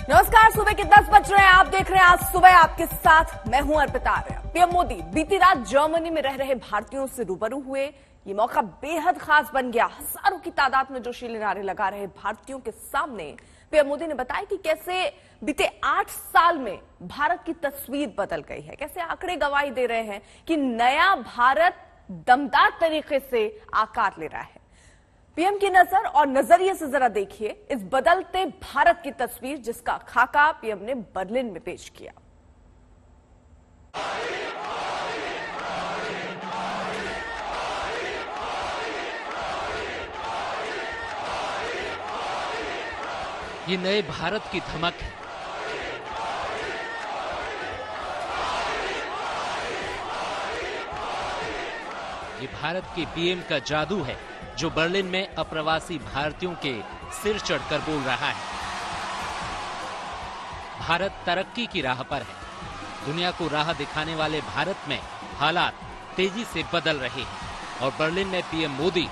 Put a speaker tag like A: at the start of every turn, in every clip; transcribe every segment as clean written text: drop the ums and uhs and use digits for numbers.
A: नमस्कार, सुबह के 10 बज रहे हैं। आप देख रहे हैं आज सुबह आपके साथ मैं हूं अर्पिता आर्य। पीएम मोदी बीती रात जर्मनी में रह रहे भारतीयों से रूबरू हुए। ये मौका बेहद खास बन गया। हजारों की तादाद में जोशीले नारे लगा रहे भारतीयों के सामने पीएम मोदी ने बताया कि कैसे बीते 8 साल में भारत की तस्वीर बदल गई है, कैसे आंकड़े गवाही दे रहे हैं कि नया भारत दमदार तरीके से आकार ले रहा है। पीएम की नजर और नजरिए से जरा देखिए इस बदलते भारत की तस्वीर, जिसका खाका पीएम ने बर्लिन में पेश किया।
B: ये नए भारत की धमक है। ये भारत के पीएम का जादू है जो बर्लिन में अप्रवासी भारतीयों के सिर चढ़कर बोल रहा है। भारत तरक्की की राह पर है। दुनिया को राह दिखाने वाले भारत में हालात तेजी से बदल रहे हैं और बर्लिन में पीएम मोदी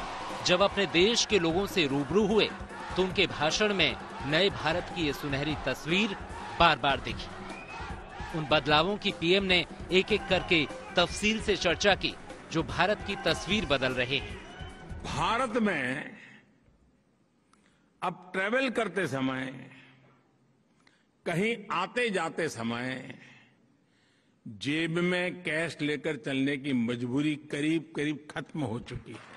B: जब अपने देश के लोगों से रूबरू हुए तो उनके भाषण में नए भारत की ये सुनहरी तस्वीर बार बार दिखी। उन बदलावों की पीएम ने एक एक करके तफसील से चर्चा की जो भारत की तस्वीर बदल रहे हैं।
C: भारत में अब ट्रैवल करते समय, कहीं आते जाते समय जेब में कैश लेकर चलने की मजबूरी करीब करीब खत्म हो चुकी है।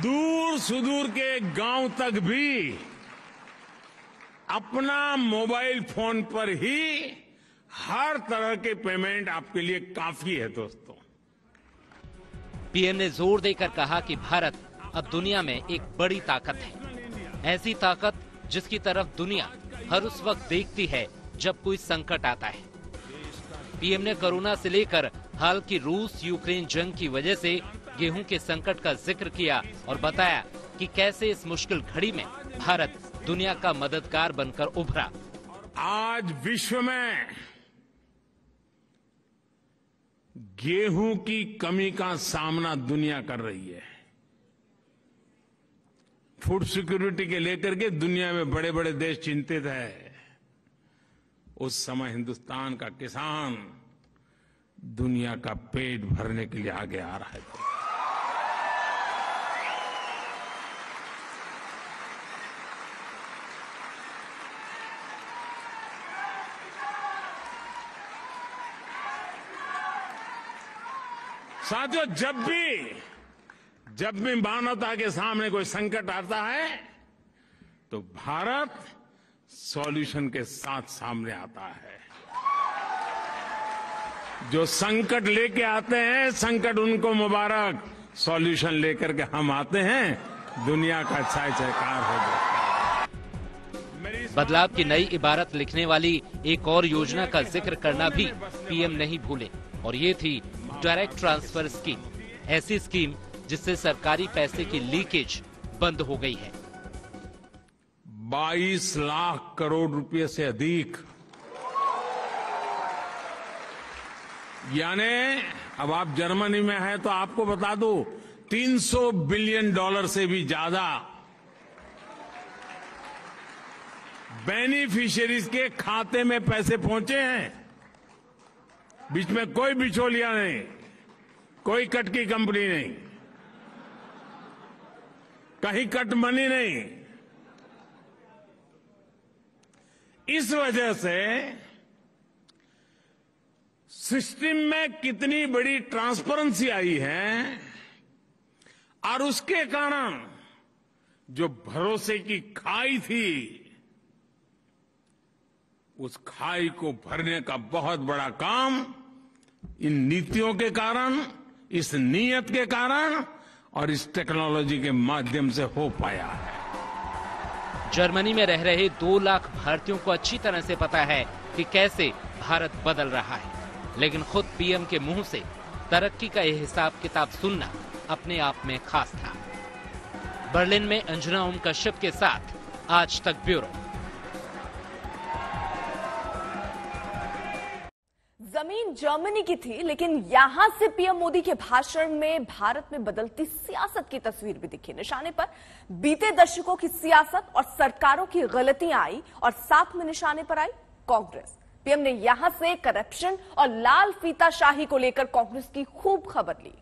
C: दूर सुदूर के गांव तक भी अपना मोबाइल फोन पर ही हर तरह के पेमेंट आपके लिए काफी है दोस्तों।
B: पीएम ने जोर देकर कहा कि भारत अब दुनिया में एक बड़ी ताकत है, ऐसी ताकत जिसकी तरफ दुनिया हर उस वक्त देखती है जब कोई संकट आता है। पीएम ने कोरोना से लेकर हाल की रूस यूक्रेन जंग की वजह से गेहूं के संकट का जिक्र किया और बताया कि कैसे इस मुश्किल घड़ी में भारत दुनिया का मददगार बनकर उभरा।
C: आज विश्व में गेहूं की कमी का सामना दुनिया कर रही है। फूड सिक्योरिटी के लेकर के दुनिया में बड़े बड़े देश चिंतित है। उस समय हिंदुस्तान का किसान दुनिया का पेट भरने के लिए आगे आ रहा है। साथियों, जब भी मानवता के सामने कोई संकट आता है तो भारत सॉल्यूशन के साथ सामने आता है। जो संकट लेके आते हैं, संकट उनको मुबारक, सॉल्यूशन लेकर के हम आते हैं, दुनिया का अच्छा जयकार हो जाता है।
B: बदलाव की नई इबारत लिखने वाली एक और योजना का जिक्र करना भी पीएम नहीं भूले और ये थी डायरेक्ट ट्रांसफर स्कीम। ऐसी स्कीम जिससे सरकारी पैसे की लीकेज बंद हो गई है।
C: 22 लाख करोड़ रुपए से अधिक, यानी अब आप जर्मनी में हैं तो आपको बता दूं, $300 बिलियन से भी ज्यादा बेनिफिशियरीज के खाते में पैसे पहुंचे हैं। बीच में कोई बिचौलिया नहीं, कोई कट की कंपनी नहीं, कहीं कट मनी नहीं। इस वजह से सिस्टम में कितनी बड़ी ट्रांसपेरेंसी आई है और उसके कारण जो भरोसे की खाई थी, उस खाई को भरने का बहुत बड़ा काम इन नीतियों के कारण, इस नीयत के कारण और इस टेक्नोलॉजी के माध्यम से हो पाया है।
B: जर्मनी में रह रहे 2 लाख भारतीयों को अच्छी तरह से पता है कि कैसे भारत बदल रहा है, लेकिन खुद पीएम के मुंह से तरक्की का यह हिसाब किताब सुनना अपने आप में खास था। बर्लिन में अंजुना ओम कश्यप के साथ आज तक ब्यूरो।
A: जमीन जर्मनी की थी, लेकिन यहां से पीएम मोदी के भाषण में भारत में बदलती सियासत की तस्वीर भी दिखी। निशाने पर बीते दशकों की सियासत और सरकारों की गलतियां आई और साथ में निशाने पर आई कांग्रेस। पीएम ने यहां से करप्शन और लाल फीताशाही को लेकर कांग्रेस की खूब खबर ली।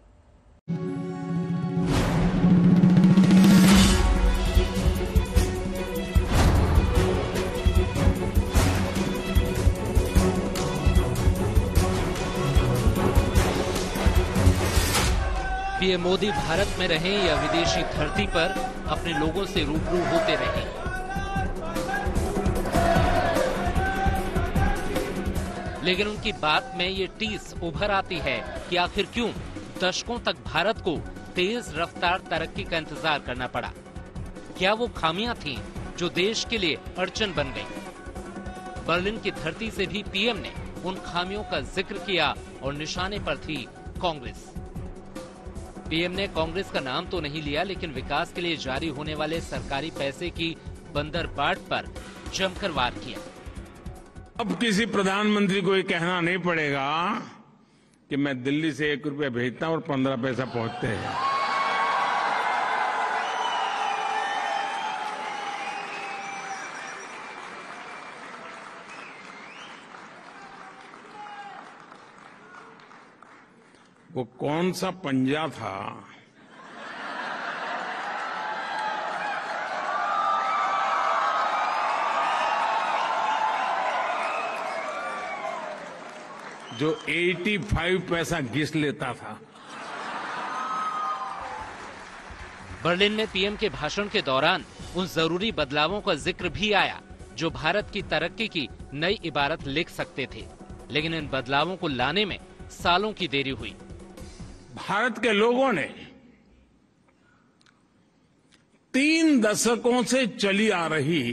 B: पीएम मोदी भारत में रहें या विदेशी धरती पर अपने लोगों से रूबरू होते रहें। लेकिन उनकी बात में ये टीस उभर आती है कि आखिर क्यों दशकों तक भारत को तेज रफ्तार तरक्की का इंतजार करना पड़ा। क्या वो खामियां थीं जो देश के लिए अड़चन बन गई? बर्लिन की धरती से भी पीएम ने उन खामियों का जिक्र किया और निशाने पर थी कांग्रेस। पीएम ने कांग्रेस का नाम तो नहीं लिया, लेकिन विकास के लिए जारी होने वाले सरकारी पैसे की बंदरबाट पर जमकर वार किया।
C: अब किसी प्रधानमंत्री को ये कहना नहीं पड़ेगा कि मैं दिल्ली से 1 रुपया भेजता हूं और 15 पैसा पहुंचते हैं। वो कौन सा पंजा था जो 85 पैसा घिस लेता था?
B: बर्लिन में पीएम के भाषण के दौरान उन जरूरी बदलावों का जिक्र भी आया जो भारत की तरक्की की नई इबारत लिख सकते थे, लेकिन इन बदलावों को लाने में सालों की देरी हुई।
C: भारत के लोगों ने 3 दशकों से चली आ रही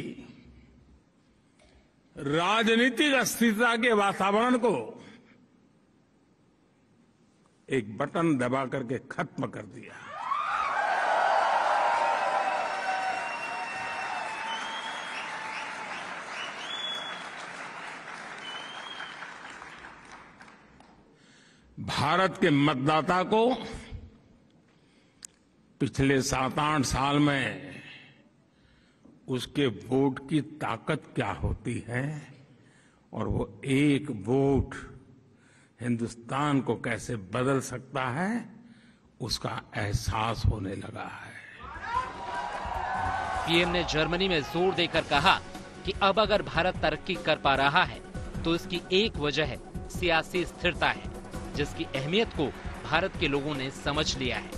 C: राजनीतिक अस्थिरता के वातावरण को एक बटन दबा करके खत्म कर दिया। भारत के मतदाता को पिछले 7-8 साल में उसके वोट की ताकत क्या होती है और वो एक वोट हिंदुस्तान को कैसे बदल सकता है, उसका एहसास होने लगा है।
B: पीएम ने जर्मनी में जोर देकर कहा कि अब अगर भारत तरक्की कर पा रहा है तो इसकी एक वजह है सियासी स्थिरता है, जिसकी अहमियत को भारत के लोगों ने समझ लिया है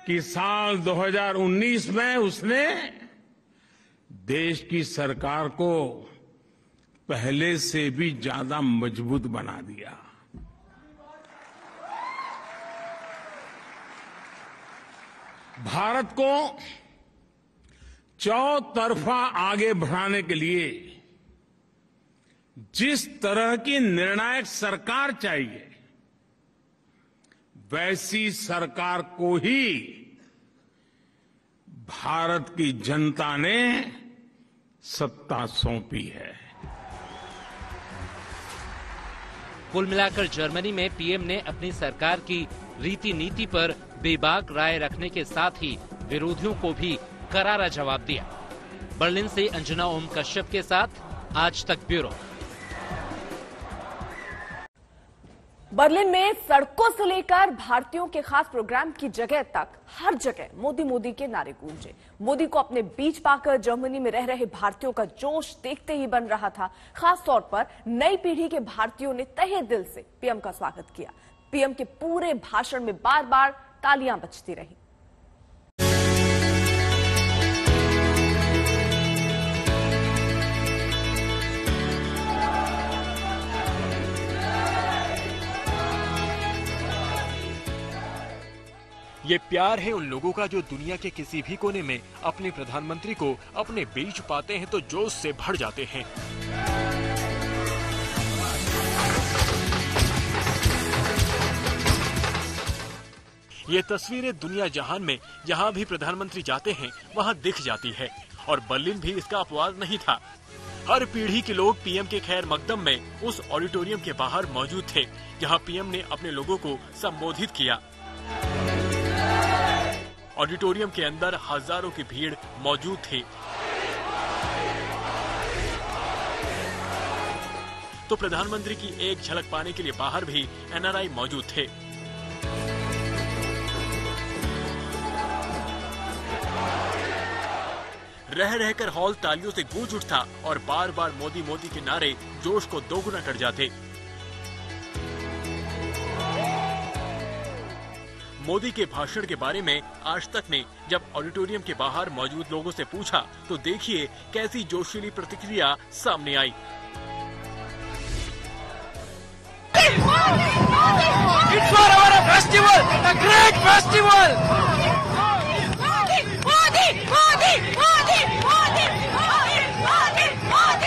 C: कि साल 2019 में उसने देश की सरकार को पहले से भी ज्यादा मजबूत बना दिया। भारत को चौतरफा आगे बढ़ाने के लिए जिस तरह की निर्णायक सरकार चाहिए, वैसी सरकार को ही भारत की जनता ने सत्ता सौंपी है।
B: कुल मिलाकर जर्मनी में पीएम ने अपनी सरकार की रीति नीति पर बेबाक राय रखने के साथ ही विरोधियों को भी करारा जवाब दिया। बर्लिन से अंजना ओम कश्यप के साथ आज तक ब्यूरो।
A: बर्लिन में सड़कों से लेकर भारतीयों के खास प्रोग्राम की जगह तक हर जगह मोदी मोदी के नारे गूंजे। मोदी को अपने बीच पाकर जर्मनी में रह रहे भारतीयों का जोश देखते ही बन रहा था। खास तौर पर नई पीढ़ी के भारतीयों ने तहे दिल से पीएम का स्वागत किया। पीएम के पूरे भाषण में बार बार तालियां बजती रही।
D: ये प्यार है उन लोगों का जो दुनिया के किसी भी कोने में अपने प्रधानमंत्री को अपने बीच पाते हैं तो जोश से भर जाते हैं। ये तस्वीरें दुनिया जहान में जहां भी प्रधानमंत्री जाते हैं वहां दिख जाती है और बर्लिन भी इसका अपवाद नहीं था। हर पीढ़ी के लोग पीएम के खैर मकदम में उस ऑडिटोरियम के बाहर मौजूद थे, जहां पीएम ने अपने लोगों को संबोधित किया। ऑडिटोरियम के अंदर हजारों की भीड़ मौजूद थी। तो प्रधानमंत्री की एक झलक पाने के लिए बाहर भी एनआरआई मौजूद थे। रह रहकर हॉल तालियों से गूंज उठता और बार बार मोदी मोदी के नारे जोश को दोगुना कर जाते। मोदी के भाषण के बारे में आज तक ने जब ऑडिटोरियम के बाहर मौजूद लोगों से पूछा तो देखिए कैसी जोशीली प्रतिक्रिया सामने आई।
E: It's for our festival, a great festival. Modi, Modi, Modi, Modi, Modi, Modi, Modi,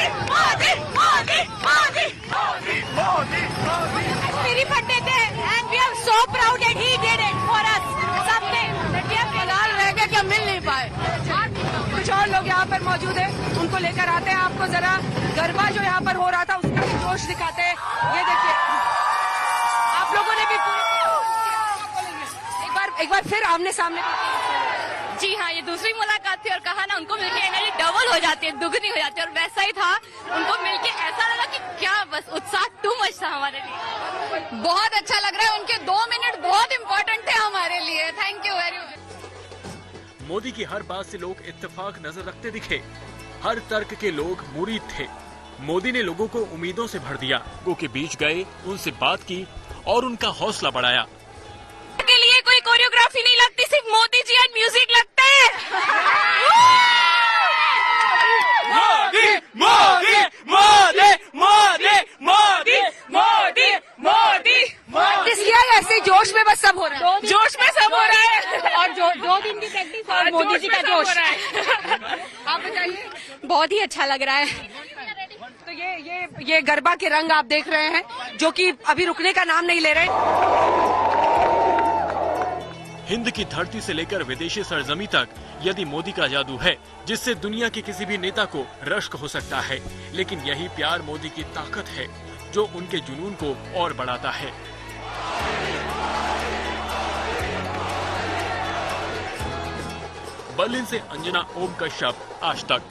E: Modi, Modi, Modi, Modi, Modi, Modi, Modi. Kashmiri Pandit hai, and we are so proud that he did it for us. सबने that we have फिलहाल रह गया क्या मिल नहीं पाए। कुछ और लोग यहाँ पर मौजूद हैं, उनको लेकर आते हैं। आपको जरा गरबा जो यहाँ पर हो रहा था उसका भी जोश दिखाते हैं। ये देखिए, आप लोगों ने भी एक बार फिर आमने सामने।
F: जी हाँ, ये दूसरी मुलाकात थी और कहा ना उनको मिलके एनर्जी डबल हो जाती है, दुगनी हो जाती है, और वैसा ही था। उनको मिलके ऐसा लगा कि क्या बस उत्साह टू मच था हमारे लिए। बहुत अच्छा लग रहा है। उनके 2 मिनट बहुत इम्पोर्टेंट थे हमारे लिए। Thank you very much.
D: Modi की हर बात से लोग इत्तेफाक नजर रखते दिखे। हर तर्क के लोग मुरीद थे। मोदी ने लोगों को उम्मीदों से भर दिया। लोगों के बीच गए, उनसे बात की और उनका हौसला बढ़ाया।
F: के लिए कोई कोरियोग्राफी नहीं लगती, सिर्फ मोदी जी एंड म्यूजिक लगता है।
E: मोदी, मोदी, मोदी, मोदी, मोदी, मोदी, मोदी,
F: प्रैक्टिस किया ऐसे जोश में बस सब हो रहा है।
E: जोश में सब हो रहा है।
F: और 2 दिन की प्रैक्टिस और मोदी जी का जोश।
E: आप बताइए।
F: बहुत ही अच्छा लग रहा है।
E: तो ये गरबा के रंग आप देख रहे हैं, जो कि अभी रुकने का नाम नहीं ले रहे।
D: हिंद की धरती से लेकर विदेशी सरजमी तक यदि मोदी का जादू है जिससे दुनिया के किसी भी नेता को रश्क हो सकता है, लेकिन यही प्यार मोदी की ताकत है जो उनके जुनून को और बढ़ाता है। बर्लिन से अंजना ओम कश्यप, आज तक।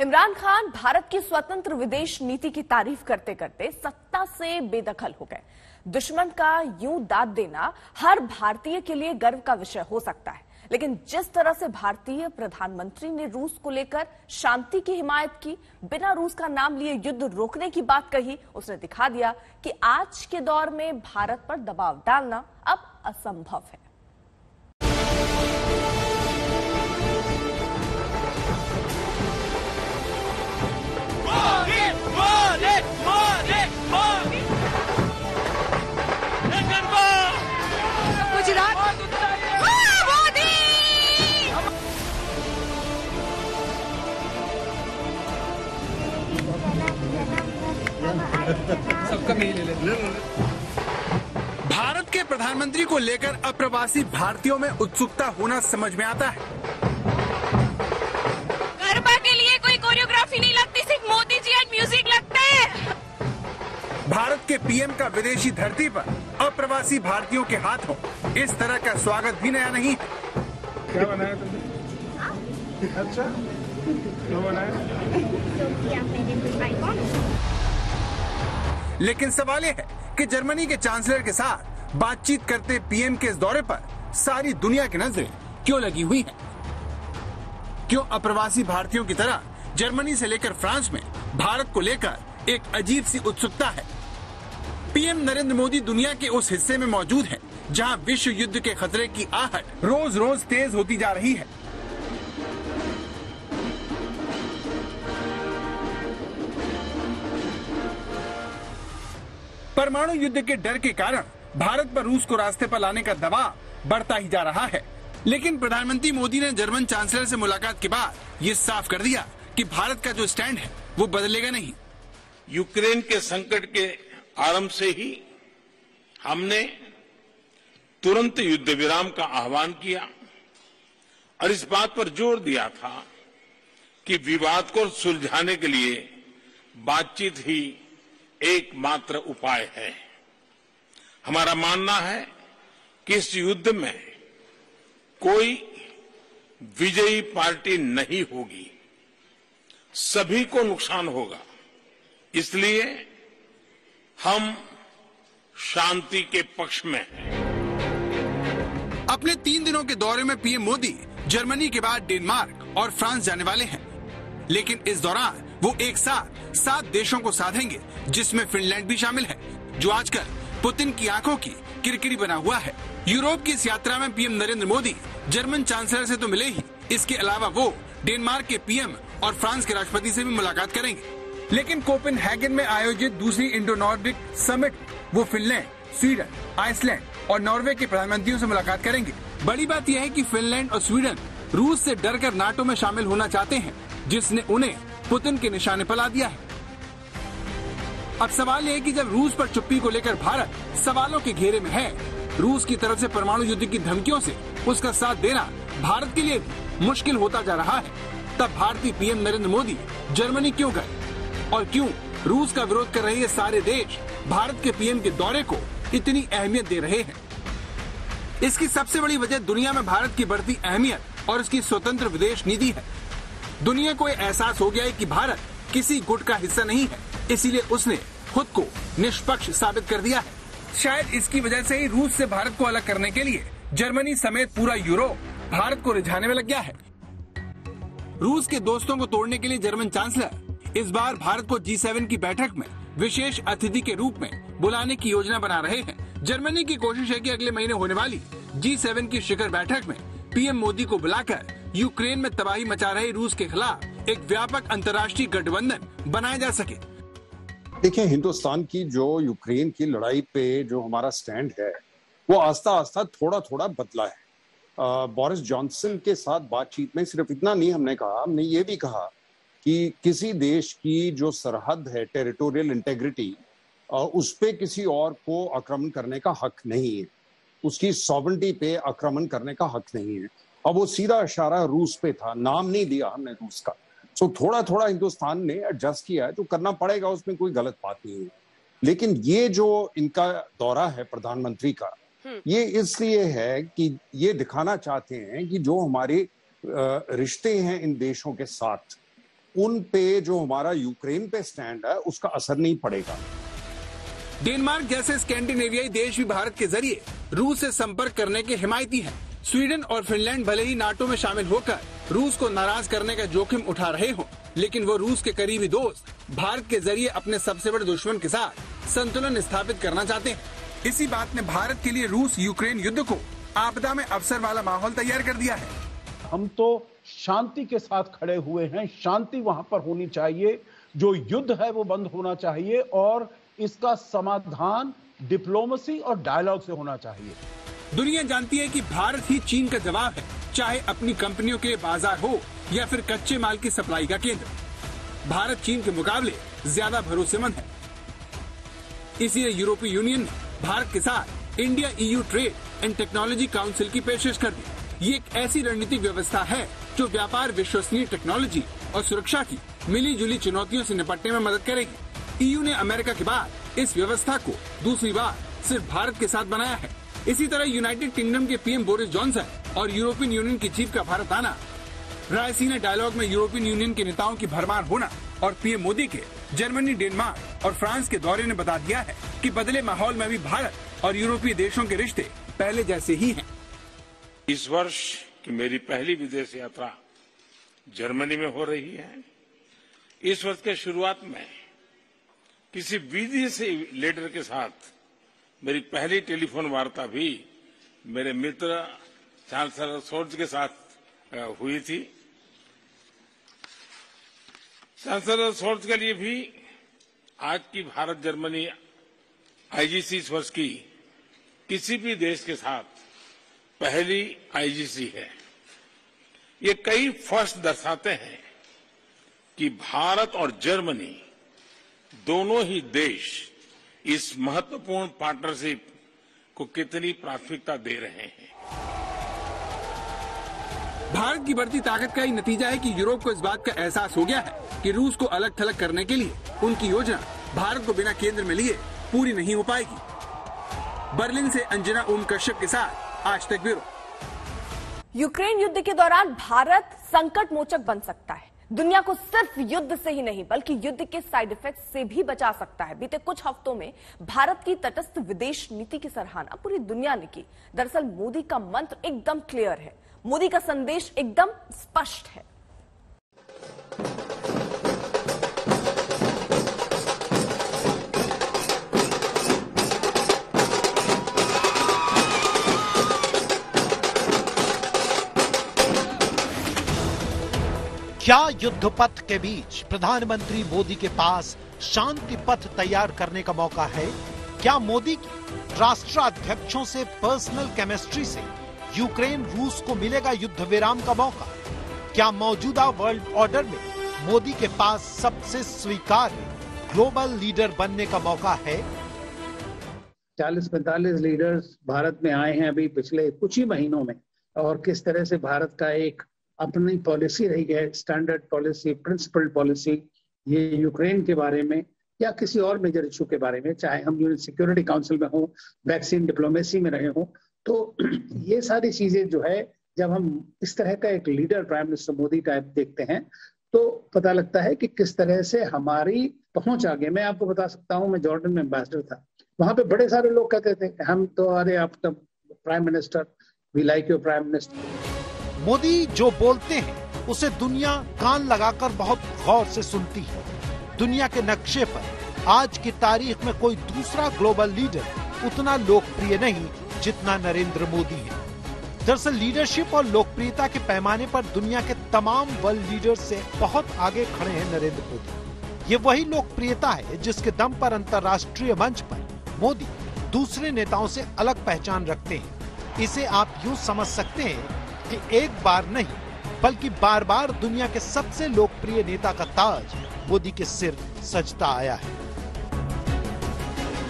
A: इमरान खान भारत की स्वतंत्र विदेश नीति की तारीफ करते करते सत्ता से बेदखल हो गए। दुश्मन का यूं दाद देना हर भारतीय के लिए गर्व का विषय हो सकता है, लेकिन जिस तरह से भारतीय प्रधानमंत्री ने रूस को लेकर शांति की हिमायत की, बिना रूस का नाम लिए युद्ध रोकने की बात कही, उसने दिखा दिया कि आज के दौर में भारत पर दबाव डालना अब असंभव है।
G: भारत के प्रधानमंत्री को लेकर अप्रवासी भारतीयों में उत्सुकता होना समझ में आता है।
F: गरबा के लिए कोई कोरियोग्राफी नहीं लगती, सिर्फ मोदी जी एंड म्यूजिक लगता है।
G: भारत के पीएम का विदेशी धरती पर अप्रवासी भारतीयों के हाथों इस तरह का स्वागत भी नया नहीं है।
C: क्या बनाया तुमने? अच्छा, क्या बनाया?
G: लेकिन सवाल यह है कि जर्मनी के चांसलर के साथ बातचीत करते पीएम के इस दौरे पर सारी दुनिया की नजरें क्यों लगी हुई हैं? क्यों अप्रवासी भारतीयों की तरह जर्मनी से लेकर फ्रांस में भारत को लेकर एक अजीब सी उत्सुकता है? पीएम नरेंद्र मोदी दुनिया के उस हिस्से में मौजूद हैं जहां विश्व युद्ध के खतरे की आहट रोज रोज तेज होती जा रही है। परमाणु युद्ध के डर के कारण भारत पर रूस को रास्ते पर लाने का दबाव बढ़ता ही जा रहा है, लेकिन प्रधानमंत्री मोदी ने जर्मन चांसलर से मुलाकात के बाद ये साफ कर दिया कि भारत का जो स्टैंड है वो बदलेगा नहीं।
C: यूक्रेन के संकट के आरंभ से ही हमने तुरंत युद्ध विराम का आह्वान किया और इस बात पर जोर दिया था कि विवाद को सुलझाने के लिए बातचीत ही एकमात्र उपाय है। हमारा मानना है कि इस युद्ध में कोई विजयी पार्टी नहीं होगी, सभी को नुकसान होगा। इसलिए हम शांति के पक्ष में हैं।
G: अपने 3 दिनों के दौरे में पीएम मोदी जर्मनी के बाद डेनमार्क और फ्रांस जाने वाले हैं, लेकिन इस दौरान वो एक साथ 7 देशों को साधेंगे, जिसमें फिनलैंड भी शामिल है, जो आजकल पुतिन की आंखों की किरकिरी बना हुआ है। यूरोप की इस यात्रा में PM Narendra Modi German chancellor से तो मिले ही, इसके अलावा वो डेनमार्क के पीएम और फ्रांस के राष्ट्रपति से भी मुलाकात करेंगे। लेकिन कोपेनहेगन में आयोजित दूसरी इंडो नॉर्डिक समिट वो फिनलैंड, स्वीडन, आइसलैंड और नॉर्वे के प्रधानमंत्रियों से मुलाकात करेंगे। बड़ी बात यह है कि फिनलैंड और स्वीडन रूस से डरकर नाटो में शामिल होना चाहते हैं, जिसने उन्हें पुतिन के निशाने पर ला दिया है। अब सवाल यह है कि जब रूस पर चुप्पी को लेकर भारत सवालों के घेरे में है, रूस की तरफ से परमाणु युद्ध की धमकियों से उसका साथ देना भारत के लिए भी मुश्किल होता जा रहा है, तब भारतीय पीएम नरेंद्र मोदी जर्मनी क्यों गए और क्यों रूस का विरोध कर रहे ये सारे देश भारत के पीएम के दौरे को इतनी अहमियत दे रहे हैं? इसकी सबसे बड़ी वजह दुनिया में भारत की बढ़ती अहमियत और उसकी स्वतंत्र विदेश नीति है। दुनिया को एहसास हो गया है कि भारत किसी गुट का हिस्सा नहीं है, इसीलिए उसने खुद को निष्पक्ष साबित कर दिया है। शायद इसकी वजह से ही रूस से भारत को अलग करने के लिए जर्मनी समेत पूरा यूरोप भारत को रिझाने में लग गया है। रूस के दोस्तों को तोड़ने के लिए जर्मन चांसलर इस बार भारत को G7 की बैठक में विशेष अतिथि के रूप में बुलाने की योजना बना रहे हैं। जर्मनी की कोशिश है कि अगले महीने होने वाली G7 की शिखर बैठक में पीएम मोदी को बुलाकर यूक्रेन में तबाही मचा रहे रूस के खिलाफ एक व्यापक अंतर्राष्ट्रीय गठबंधन बनाया जा सके।
H: देखिए, हिंदुस्तान की जो यूक्रेन की लड़ाई पे जो हमारा स्टैंड है वो आस्ता आस्ता थोड़ा थोड़ा बदला है। बोरिस जॉनसन के साथ बातचीत में सिर्फ इतना नहीं हमने कहा, हमने ये भी कहा कि किसी देश की जो सरहद है, टेरिटोरियल इंटेग्रिटी, उस पे किसी और को आक्रमण करने का हक नहीं है, उसकी सॉवरेनिटी पे आक्रमण करने का हक नहीं है। अब वो सीधा इशारा रूस पे था, नाम नहीं दिया हमने रूस का। सो थोड़ा थोड़ा हिंदुस्तान ने एडजस्ट किया है, तो करना पड़ेगा, उसमें कोई गलत बात नहीं है। लेकिन ये जो इनका दौरा है प्रधानमंत्री का, ये इसलिए है कि ये दिखाना चाहते हैं कि जो हमारे रिश्ते हैं इन देशों के साथ, उन पे जो हमारा यूक्रेन पे स्टैंड है उसका असर नहीं पड़ेगा।
G: डेनमार्क जैसे स्कैंडिनेवियाई देश भी भारत के जरिए रूस से संपर्क करने के हिमायती हैं। स्वीडन और फिनलैंड भले ही नाटो में शामिल होकर रूस को नाराज करने का जोखिम उठा रहे हों, लेकिन वो रूस के करीबी दोस्त भारत के जरिए अपने सबसे बड़े दुश्मन के साथ संतुलन स्थापित करना चाहते हैं। इसी बात ने भारत के लिए रूस यूक्रेन युद्ध को आपदा में अवसर वाला माहौल तैयार कर दिया है।
I: हम तो शांति के साथ खड़े हुए हैं, शांति वहां पर होनी चाहिए, जो युद्ध है वो बंद होना चाहिए और इसका समाधान डिप्लोमेसी और डायलॉग से होना चाहिए।
G: दुनिया जानती है कि भारत ही चीन का जवाब है, चाहे अपनी कंपनियों के लिए बाजार हो या फिर कच्चे माल की सप्लाई का केंद्र। भारत चीन के मुकाबले ज्यादा भरोसेमंद है। इसलिए यूरोपीय यूनियन ने भारत के साथ India EU trade and technology council की पेशकश कर दी। ये एक ऐसी रणनीतिक व्यवस्था है जो व्यापार, विश्वसनीय टेक्नोलॉजी और सुरक्षा की मिली जुली चुनौतियों से निपटने में मदद करेगी। EU ने अमेरिका के बाद इस व्यवस्था को दूसरी बार सिर्फ भारत के साथ बनाया है। इसी तरह यूनाइटेड किंगडम के पीएम बोरिस जॉनसन और यूरोपियन यूनियन की चीफ का भारत आना, रायसीना डायलॉग में यूरोपियन यूनियन के नेताओं की भरमार होना और पीएम मोदी के जर्मनी, डेनमार्क और फ्रांस के दौरे ने बता दिया है कि बदले माहौल में भी भारत और यूरोपीय देशों के रिश्ते पहले जैसे ही हैं।
C: इस वर्ष की मेरी पहली विदेश यात्रा जर्मनी में हो रही है। इस वर्ष के शुरुआत में किसी विदेशी लीडर के साथ मेरी पहली टेलीफोन वार्ता भी मेरे मित्र चांसलर शोर्ज के साथ हुई थी। चांसलर शोर्ज के लिए भी आज की भारत जर्मनी आईजीसी इस वर्ष की किसी भी देश के साथ पहली आईजीसी है। ये कई फर्स्ट दर्शाते हैं कि भारत और जर्मनी दोनों ही देश इस महत्वपूर्ण पार्टनरशिप को कितनी प्राथमिकता दे रहे हैं।
G: भारत की बढ़ती ताकत का ही नतीजा है कि यूरोप को इस बात का एहसास हो गया है कि रूस को अलग थलग करने के लिए उनकी योजना भारत को बिना केंद्र में लिए पूरी नहीं हो पाएगी। बर्लिन से अंजना ओम कश्यप के साथ आज तक ब्यूरो।
A: यूक्रेन युद्ध के दौरान भारत संकट मोचक बन सकता है। दुनिया को सिर्फ युद्ध से ही नहीं बल्कि युद्ध के साइड इफेक्ट्स से भी बचा सकता है। बीते कुछ हफ्तों में भारत की तटस्थ विदेश नीति की सराहना पूरी दुनिया ने की। दरअसल मोदी का मंत्र एकदम क्लियर है, मोदी का संदेश एकदम स्पष्ट है।
J: क्या युद्ध पथ के बीच प्रधानमंत्री मोदी के पास शांति पथ तैयार करने का मौका है? क्या मोदी की राष्ट्राध्यक्षों से पर्सनल केमिस्ट्री से यूक्रेन रूस को मिलेगा युद्ध विराम का मौका? क्या मौजूदा वर्ल्ड ऑर्डर में मोदी के पास सबसे स्वीकार्य ग्लोबल लीडर बनने का मौका है?
K: 40-45 लीडर्स भारत में आए हैं अभी पिछले कुछ ही महीनों में, और किस तरह से भारत का एक अपनी पॉलिसी रही है, स्टैंडर्ड पॉलिसी, प्रिंसिपल्ड पॉलिसी, ये यूक्रेन के बारे में या किसी और मेजर इशू के बारे में, चाहे हम यूएन सिक्योरिटी काउंसिल में हो, वैक्सीन डिप्लोमेसी में रहे हो, तो ये सारी चीजें जो है जब हम इस तरह का एक leader prime minister Modi type देखते हैं तो पता लगता है कि किस तरह से हमारी पहुंच आगे। मैं आपको बता सकता हूं, मैं जॉर्डन में एम्बेसडर था, वहां पे बड़े सारे लोग कहते थे हम तो, अरे आप तो prime minister, we like your prime minister.
J: Modi जो बोलते हैं उसे दुनिया कान लगाकर बहुत गौर से सुनती है। दुनिया के नक्शे पर आज की तारीख में कोई दूसरा ग्लोबल लीडर उतना लोकप्रिय नहीं जितना नरेंद्र मोदी है। दरअसल लीडरशिप और लोकप्रियता के पैमाने पर दुनिया के तमाम वर्ल्ड लीडर से बहुत आगे खड़े हैं नरेंद्र मोदी। ये वही लोकप्रियता है जिसके दम पर अंतर्राष्ट्रीय मंच पर मोदी दूसरे नेताओं से अलग पहचान रखते हैं। इसे आप यूं समझ सकते हैं कि एक बार नहीं बल्कि बार बार दुनिया के सबसे लोकप्रिय नेता का ताज मोदी के सिर सजता आया है।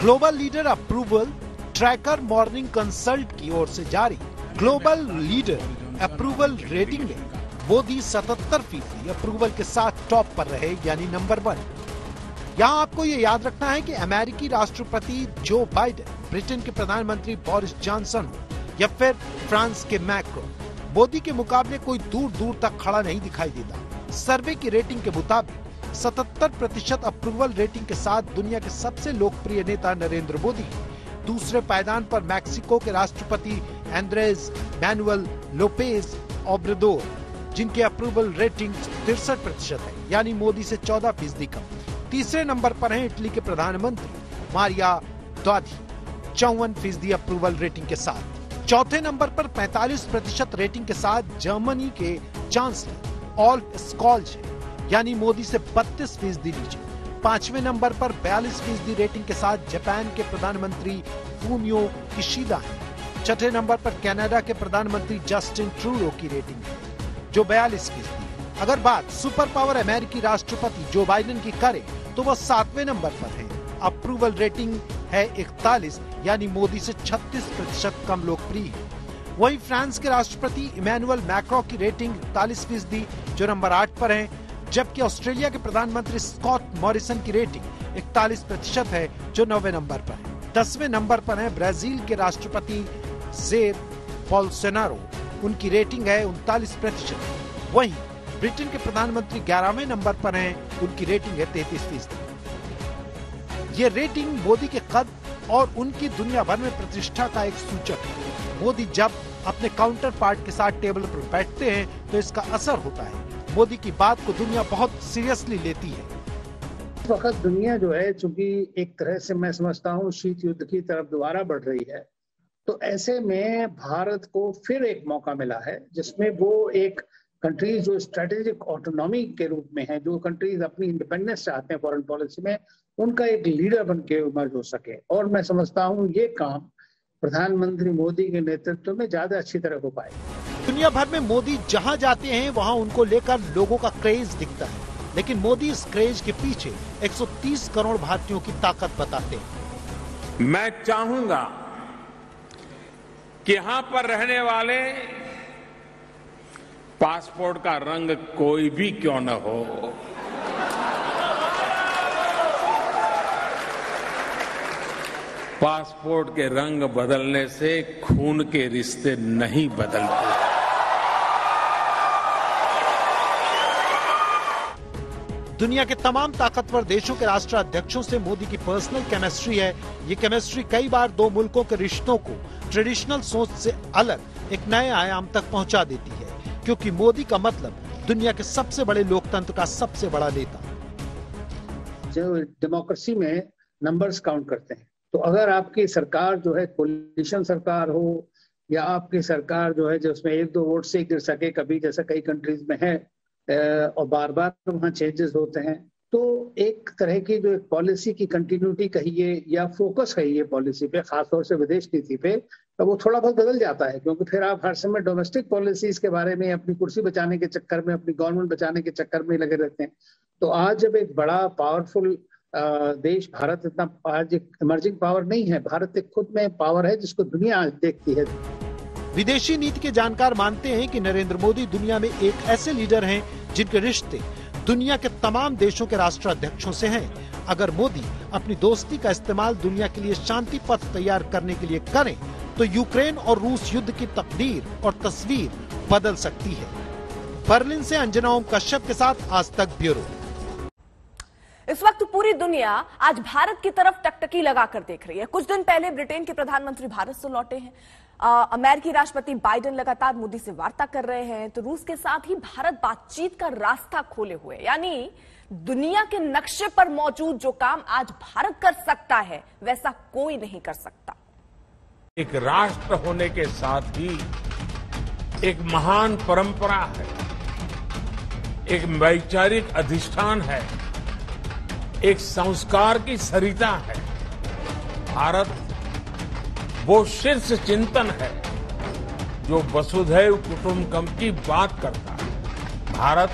J: Global leader approval tracker morning consult की ओर से जारी ग्लोबल लीडर अप्रूवल रेटिंग में मोदी 77% अप्रूवल के साथ टॉप पर रहे, यानी नंबर 1। यहाँ आपको ये याद रखना है कि अमेरिकी राष्ट्रपति जो बाइडेन, ब्रिटेन के प्रधानमंत्री बोरिस जॉनसन या फिर फ्रांस के मैक्रो, मोदी के मुकाबले कोई दूर दूर तक खड़ा नहीं दिखाई देता। सर्वे की रेटिंग के मुताबिक 77% अप्रूवल रेटिंग के साथ दुनिया के सबसे लोकप्रिय नेता नरेंद्र मोदी। दूसरे पायदान पर मैक्सिको के राष्ट्रपति एंड्रेस मैनुअल लोपेज ओब्राडोर, जिनके अप्रूवल रेटिंग 63% है, यानी मोदी से 14% कम। तीसरे नंबर पर हैं इटली के प्रधानमंत्री मारिया द्राघी, 54% अप्रूवल रेटिंग के साथ। चौथे नंबर पर 45% रेटिंग के साथ जर्मनी के चांसलर ओलाफ स्कॉल्ज, यानी मोदी से 32% नीचे। पांचवें नंबर पर 42% रेटिंग के साथ जापान के प्रधानमंत्री फूमियो किशिदा है। छठे नंबर पर कनाडा के प्रधानमंत्री जस्टिन ट्रूडो की रेटिंग है, जो 42% है। अगर बात सुपर पावर अमेरिकी राष्ट्रपति जो बाइडेन की करें तो वह 7वें नंबर पर है। अप्रूवल रेटिंग है 41, यानी मोदी से 36% कम लोकप्रिय है। वहीं फ्रांस के राष्ट्रपति इमैनुअल मैक्रो की रेटिंग 41%, जो नंबर 8 पर है, जबकि ऑस्ट्रेलिया के प्रधानमंत्री स्कॉट मॉरिसन की रेटिंग 41% है, जो 9वें नंबर पर है। 10वें नंबर पर है ब्राजील के राष्ट्रपति जेर बोल्सोनारो, उनकी रेटिंग है 39%। वहीं ब्रिटेन के प्रधानमंत्री 11वें नंबर पर हैं, उनकी रेटिंग है 33%। ये रेटिंग मोदी के कद और उनकी दुनिया भर में प्रतिष्ठा का एक सूचक है। मोदी जब अपने काउंटर पार्ट के साथ टेबल पर बैठते हैं तो इसका असर होता है। मोदी की बात को दुनिया बहुत सीरियसली लेती है।
K: इस वक्त दुनिया जो है, चूंकि एक तरह से मैं समझता हूँ शीत युद्ध की तरफ दोबारा बढ़ रही है, तो ऐसे में भारत को फिर एक मौका मिला है जिसमें वो एक कंट्रीज जो स्ट्रेटेजिक ऑटोनॉमी के रूप में है, जो कंट्रीज अपनी इंडिपेंडेंस चाहते हैं फॉरेन पॉलिसी में, उनका एक लीडर बन के इमर्ज हो सके। और मैं समझता हूँ ये काम प्रधानमंत्री मोदी के नेतृत्व में ज्यादा अच्छी तरह हो पाए।
J: दुनिया भर में मोदी जहाँ जाते हैं वहाँ उनको लेकर लोगों का क्रेज दिखता है, लेकिन मोदी इस क्रेज के पीछे 130 करोड़ भारतीयों की ताकत बताते हैं।
C: मैं चाहूंगा कि यहां पर रहने वाले पासपोर्ट का रंग कोई भी क्यों न हो, पासपोर्ट के रंग बदलने से खून के रिश्ते नहीं बदलते।
J: दुनिया के तमाम ताकतवर देशों के राष्ट्राध्यक्षों से मोदी की पर्सनल केमिस्ट्री है। ये केमिस्ट्री कई बार दो मुल्कों के रिश्तों को ट्रेडिशनल सोच से अलग एक नए आयाम तक पहुंचा देती है, क्योंकि मोदी का मतलब दुनिया के सबसे बड़े लोकतंत्र का सबसे बड़ा नेता।
K: जो डेमोक्रेसी में नंबर्स काउंट करते हैं, तो अगर आपकी सरकार जो है कोलिशन सरकार हो या आपकी सरकार जो है जिसमें 1-2 वोट से गिर सके, कभी जैसा कई कंट्रीज में है और बार बार वहाँ चेंजेस होते हैं, तो एक तरह की जो एक पॉलिसी की कंटिन्यूटी कहिए या फोकस कहिए पॉलिसी पे, खासतौर से विदेश नीति पे, तो वो थोड़ा बहुत बदल जाता है, क्योंकि फिर आप हर समय डोमेस्टिक पॉलिसीज के बारे में अपनी कुर्सी बचाने के चक्कर में, अपनी गवर्नमेंट बचाने के चक्कर में लगे रहते हैं। तो आज जब एक बड़ा पावरफुल देश भारत इतना आज एक इमर्जिंग पावर नहीं है, भारत एक खुद में पावर है जिसको दुनिया आज देखती है।
J: विदेशी नीति के जानकार मानते हैं कि नरेंद्र मोदी दुनिया में एक ऐसे लीडर हैं जिनके रिश्ते दुनिया के तमाम देशों के राष्ट्राध्यक्षों से हैं। अगर मोदी अपनी दोस्ती का इस्तेमाल दुनिया के लिए शांति पथ तैयार करने के लिए करें, तो यूक्रेन और रूस युद्ध की तकदीर और तस्वीर बदल सकती है। बर्लिन से अंजना ओम कश्यप के साथ आज तक ब्यूरो।
A: इस वक्त पूरी दुनिया आज भारत की तरफ टकटकी लगाकर देख रही है। कुछ दिन पहले ब्रिटेन के प्रधानमंत्री भारत से लौटे हैं। अमेरिकी राष्ट्रपति बाइडेन लगातार मोदी से वार्ता कर रहे हैं, तो रूस के साथ ही भारत बातचीत का रास्ता खोले हुए, यानी दुनिया के नक्शे पर मौजूद जो काम आज भारत कर सकता है वैसा कोई नहीं कर सकता।
C: एक राष्ट्र होने के साथ ही एक महान परंपरा है, एक वैचारिक अधिष्ठान है, एक संस्कार की सरिता है। भारत वो शीर्ष चिंतन है जो वसुधैव कुटुंबकम की बात करता है। भारत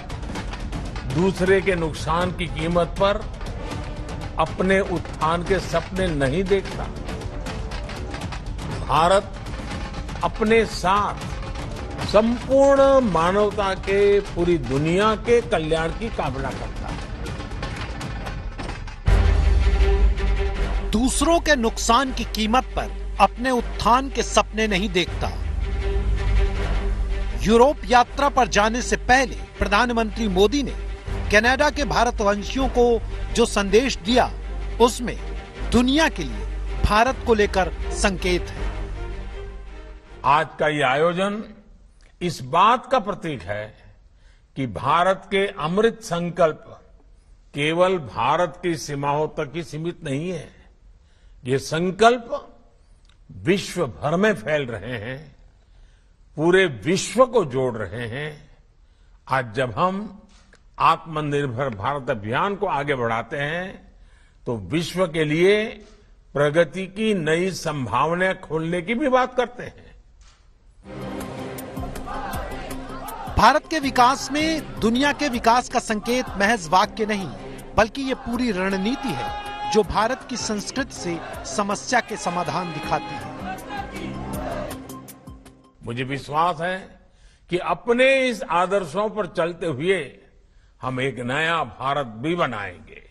C: दूसरे के नुकसान की कीमत पर अपने उत्थान के सपने नहीं देखता। भारत अपने साथ संपूर्ण मानवता के, पूरी दुनिया के कल्याण की कामना करता है।
J: दूसरों के नुकसान की कीमत पर अपने उत्थान के सपने नहीं देखता। यूरोप यात्रा पर जाने से पहले प्रधानमंत्री मोदी ने कनाडा के भारतवंशियों को जो संदेश दिया, उसमें दुनिया के लिए भारत को लेकर संकेत है।
C: आज का ये आयोजन इस बात का प्रतीक है कि भारत के अमृत संकल्प केवल भारत की सीमाओं तक ही सीमित नहीं है। ये संकल्प विश्व भर में फैल रहे हैं, पूरे विश्व को जोड़ रहे हैं। आज जब हम आत्मनिर्भर भारत अभियान को आगे बढ़ाते हैं, तो विश्व के लिए प्रगति की नई संभावनाएं खोलने की भी बात करते हैं।
J: भारत के विकास में दुनिया के विकास का संकेत महज वाक्य नहीं, बल्कि ये पूरी रणनीति है जो भारत की संस्कृति से समस्या के समाधान दिखाती है।
C: मुझे विश्वास है कि अपने इस आदर्शों पर चलते हुए हम एक नया भारत भी बनाएंगे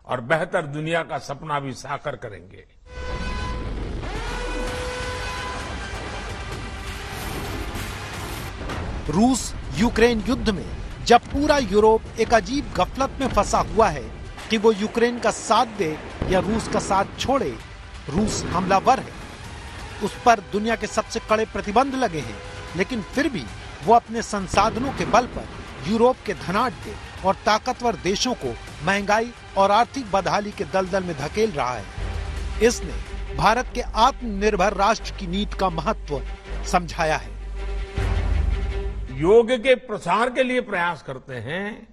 C: और बेहतर दुनिया का सपना भी साकार करेंगे।
J: रूस यूक्रेन युद्ध में जब पूरा यूरोप एक अजीब गफलत में फंसा हुआ है कि वो यूक्रेन का साथ दे या रूस का साथ छोड़े, रूस हमलावर है, उस पर दुनिया के सबसे कड़े प्रतिबंध लगे हैं, लेकिन फिर भी वो अपने संसाधनों के बल पर यूरोप के धनाढ्य और ताकतवर देशों को महंगाई और आर्थिक बदहाली के दलदल में धकेल रहा है। इसने भारत के आत्मनिर्भर राष्ट्र की नीति का महत्व समझाया है।
C: योग के प्रसार के लिए प्रयास करते हैं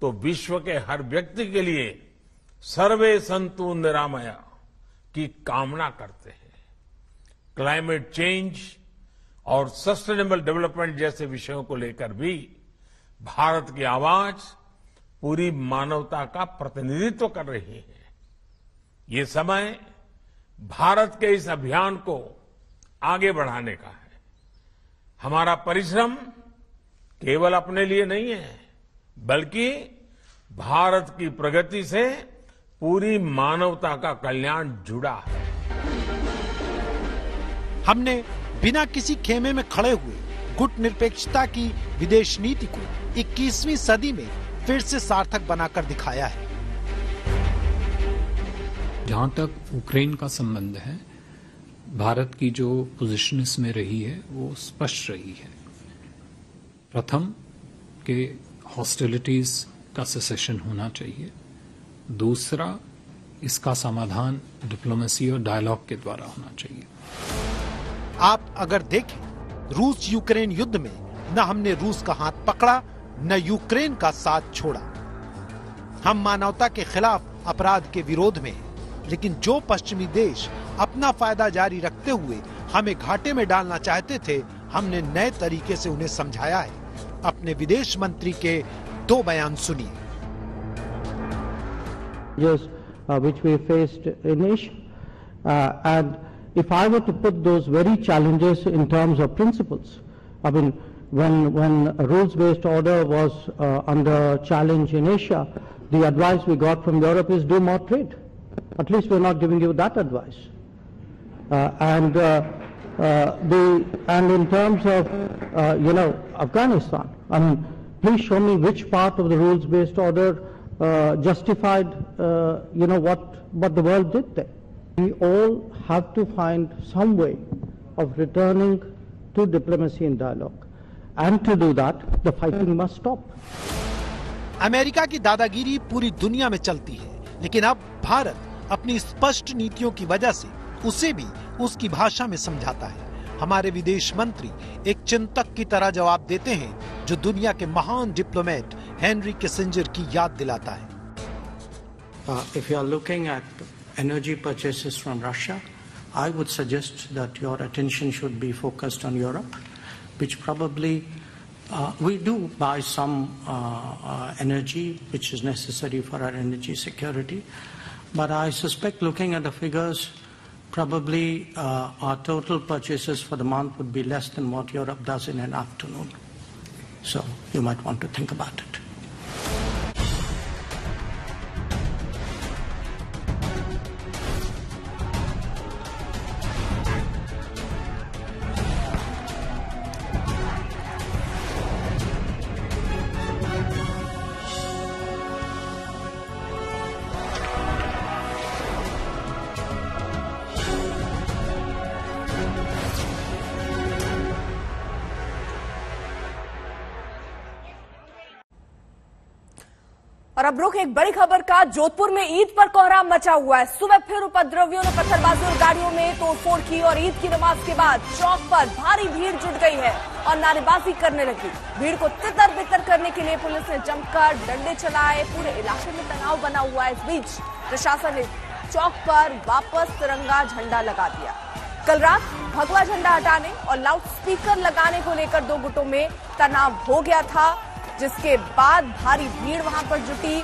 C: तो विश्व के हर व्यक्ति के लिए सर्वे संतु निरामया की कामना करते हैं। क्लाइमेट चेंज और सस्टेनेबल डेवलपमेंट जैसे विषयों को लेकर भी भारत की आवाज पूरी मानवता का प्रतिनिधित्व कर रही है। ये समय भारत के इस अभियान को आगे बढ़ाने का है। हमारा परिश्रम केवल अपने लिए नहीं है, बल्कि भारत की प्रगति से पूरी मानवता का कल्याण जुड़ा है।
J: हमने बिना किसी खेमे में खड़े हुए गुट निरपेक्षता की विदेश नीति को 21वीं सदी में फिर से सार्थक बनाकर दिखाया है।
L: जहां तक यूक्रेन का संबंध है, भारत की जो पोजीशन इसमें रही है वो स्पष्ट रही है। प्रथम कि हॉस्टिलिटीज का सेसेशन होना चाहिए। दूसरा, इसका समाधान डिप्लोमेसी और डायलॉग के द्वारा होना चाहिए।
J: आप अगर देखें, रूस यूक्रेन युद्ध में न हमने रूस का हाथ पकड़ा न यूक्रेन का साथ छोड़ा। हम मानवता के खिलाफ अपराध के विरोध में हैं, लेकिन जो पश्चिमी देश अपना फायदा जारी रखते हुए हमें घाटे में डालना चाहते थे, हमने नए तरीके से उन्हें समझाया है। अपने विदेश मंत्री के 2 बयान सुनिए।
M: Which we faced in Asia, and if I were to put those very challenges in terms of principles, I mean, when a rules-based order was under challenge in Asia, the advice we got from Europe is do more trade. At least we're not giving you that advice. And in terms of Afghanistan, I mean, please show me which part of the rules-based order justified what the world did there. We all have to find some way of returning to diplomacy and dialogue, and to do that, the fighting must stop.
J: America की दादागिरी पूरी दुनिया में चलती है, लेकिन अब भारत अपनी स्पष्ट नीतियों की वजह से उसे भी उसकी भाषा में समझाता है। हमारे विदेश मंत्री एक चिंतक की तरह जवाब देते हैं, जो दुनिया के महान डिप्लोमेट हेनरी किसिंजर की याद दिलाता है।
N: If you are looking at energy purchases from Russia, I would suggest that your attention should be focused on Europe, which probably we do buy some energy which is necessary for our energy security, but I suspect looking at the figures, probably our total purchases for the month would be less than what Europe does in an afternoon. So you might want to think about it.
A: और अब रुख एक बड़ी खबर का। जोधपुर में ईद पर कोहराम मचा हुआ है। सुबह फिर उपद्रवियों ने पत्थरबाजी और गाड़ियों में तोड़फोड़ की और ईद की नमाज के बाद चौक पर भारी भीड़ जुट गई है और नारेबाजी करने लगी। भीड़ को तितर बितर करने के लिए पुलिस ने जमकर डंडे चलाए। पूरे इलाके में तनाव बना हुआ है। इस बीच प्रशासन ने चौक पर वापस तिरंगा झंडा लगा दिया। कल रात भगवा झंडा हटाने और लाउड स्पीकर लगाने को लेकर 2 गुटों में तनाव हो गया था, जिसके बाद भारी भीड़ वहां पर जुटी।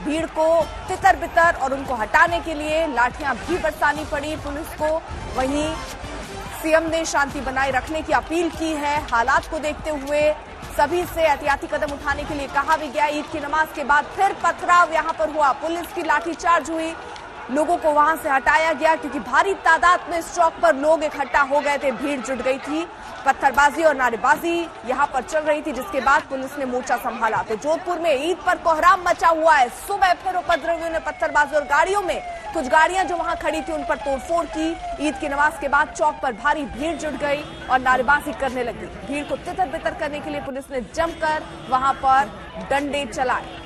A: भीड़ को तितर बितर और उनको हटाने के लिए लाठियां भी बरसानी पड़ी पुलिस को। वहीं सीएम ने शांति बनाए रखने की अपील की है। हालात को देखते हुए सभी से एहतियाती कदम उठाने के लिए कहा भी गया। ईद की नमाज के बाद फिर पथराव यहां पर हुआ। पुलिस की लाठीचार्ज हुई, लोगों को वहां से हटाया गया क्योंकि भारी तादाद में इस चौक पर लोग इकट्ठा हो गए थे। भीड़ जुट गई थी। पत्थरबाजी और नारेबाजी यहां पर चल रही थी, जिसके बाद पुलिस ने मोर्चा संभाला। तो जोधपुर में ईद पर कोहराम मचा हुआ है। सुबह फिर उपद्रवियों ने पत्थरबाजी और गाड़ियों में कुछ गाड़ियां जो वहां खड़ी थी उन पर तोड़फोड़ की। ईद की नमाज के बाद चौक पर भारी भीड़ जुट गई और नारेबाजी करने लगी। भीड़ को तितर बितर करने के लिए पुलिस ने जमकर वहां पर डंडे चलाए।